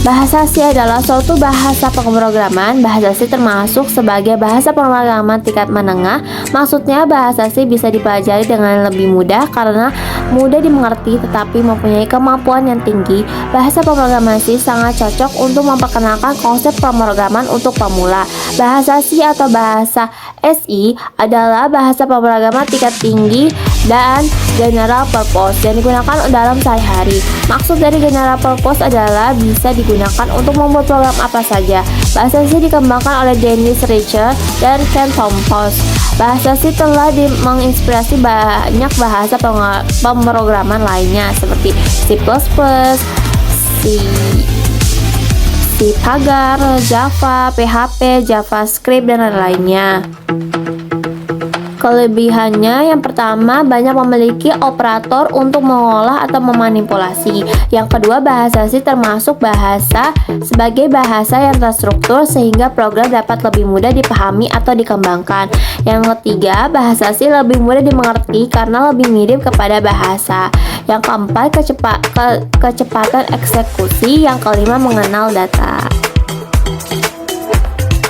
Bahasa C adalah suatu bahasa pemrograman. Bahasa C termasuk sebagai bahasa pemrograman tingkat menengah. Maksudnya bahasa C bisa dipelajari dengan lebih mudah karena mudah dimengerti tetapi mempunyai kemampuan yang tinggi. Bahasa pemrograman C sangat cocok untuk memperkenalkan konsep pemrograman untuk pemula. Bahasa C atau bahasa SI adalah bahasa pemrograman tingkat tinggi dan general purpose yang digunakan dalam sehari-hari. Maksud dari general purpose adalah bisa digunakan untuk membuat program apa saja. Bahasa C dikembangkan oleh Dennis Ritchie dan Ken Thompson. Bahasa C telah menginspirasi banyak bahasa pemrograman lainnya seperti C++, C Pagar, Java, PHP, JavaScript, dan lain-lainnya. Kelebihannya yang pertama banyak memiliki operator untuk mengolah atau memanipulasi. Yang kedua, bahasa C termasuk bahasa sebagai bahasa yang terstruktur sehingga program dapat lebih mudah dipahami atau dikembangkan. Yang ketiga, bahasa C lebih mudah dimengerti karena lebih mirip kepada bahasa. Yang keempat, kecepatan eksekusi. Yang kelima, mengenal data.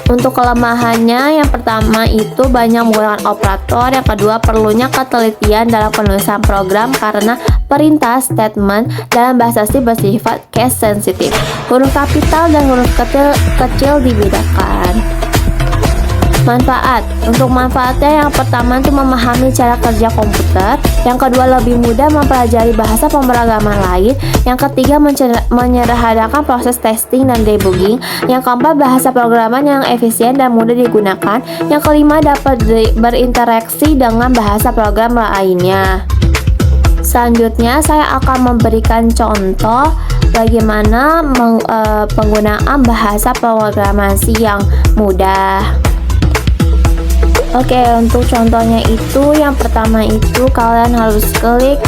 Untuk kelemahannya, yang pertama itu banyak menggunakan operator, yang kedua perlunya ketelitian dalam penulisan program karena perintah statement dalam bahasa C bersifat case sensitive. Huruf kapital dan huruf kecil dibedakan. Manfaat. Untuk manfaatnya yang pertama itu memahami cara kerja komputer. Yang kedua lebih mudah mempelajari bahasa pemrograman lain. Yang ketiga menyederhanakan proses testing dan debugging. Yang keempat bahasa programan yang efisien dan mudah digunakan. Yang kelima dapat berinteraksi dengan bahasa program lainnya. Selanjutnya saya akan memberikan contoh bagaimana penggunaan bahasa programasi yang mudah. Oke, untuk contohnya itu yang pertama itu kalian harus klik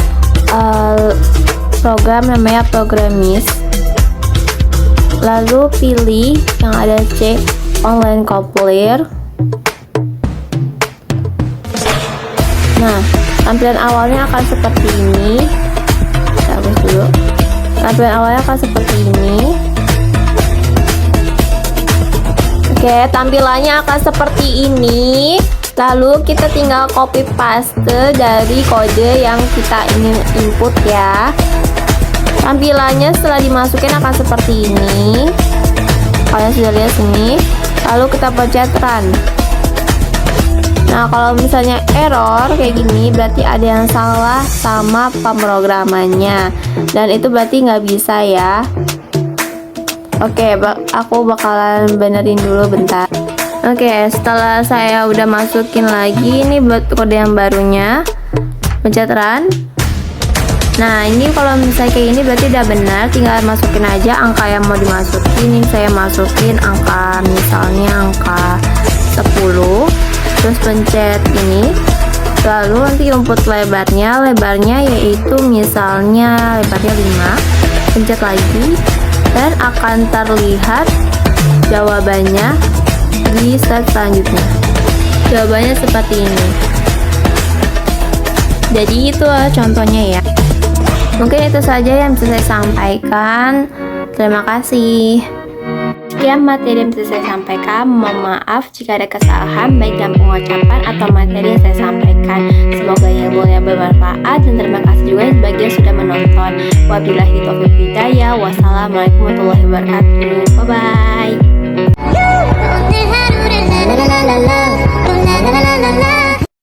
program namanya Programmis, lalu pilih yang ada C online compiler. Nah, tampilan awalnya akan seperti ini. Kita hapus dulu. Tampilan awalnya akan seperti ini. Oke, tampilannya akan seperti ini. Lalu kita tinggal copy paste dari kode yang kita ingin input ya. Tampilannya setelah dimasukin akan seperti ini. Kalian sudah lihat sini. Lalu kita pencet run. Nah, kalau misalnya error kayak gini berarti ada yang salah sama pemrogramannya, dan itu berarti nggak bisa ya. Oke, aku bakalan benerin dulu bentar. Oke, setelah saya udah masukin lagi ini buat kode yang barunya, pencet run. Nah, ini kalau misalnya kayak gini berarti udah benar, tinggal masukin aja angka yang mau dimasukin. Ini saya masukin angka, misalnya angka 10, terus pencet ini, lalu nanti input lebarnya yaitu misalnya lebarnya 5, pencet lagi, dan akan terlihat jawabannya di step selanjutnya. Jawabannya seperti ini. Jadi itu contohnya ya. Mungkin itu saja yang bisa saya sampaikan. Terima kasih. Sekian materi yang bisa saya sampaikan. Mohon maaf jika ada kesalahan baik dalam pengucapan atau materi yang saya sampaikan. Semoga yang mulia bermanfaat, dan terima kasih juga bagi yang sudah menonton. Wabillahi taufiq hidayah. Wassalamualaikum warahmatullahi wabarakatuh. Bye bye.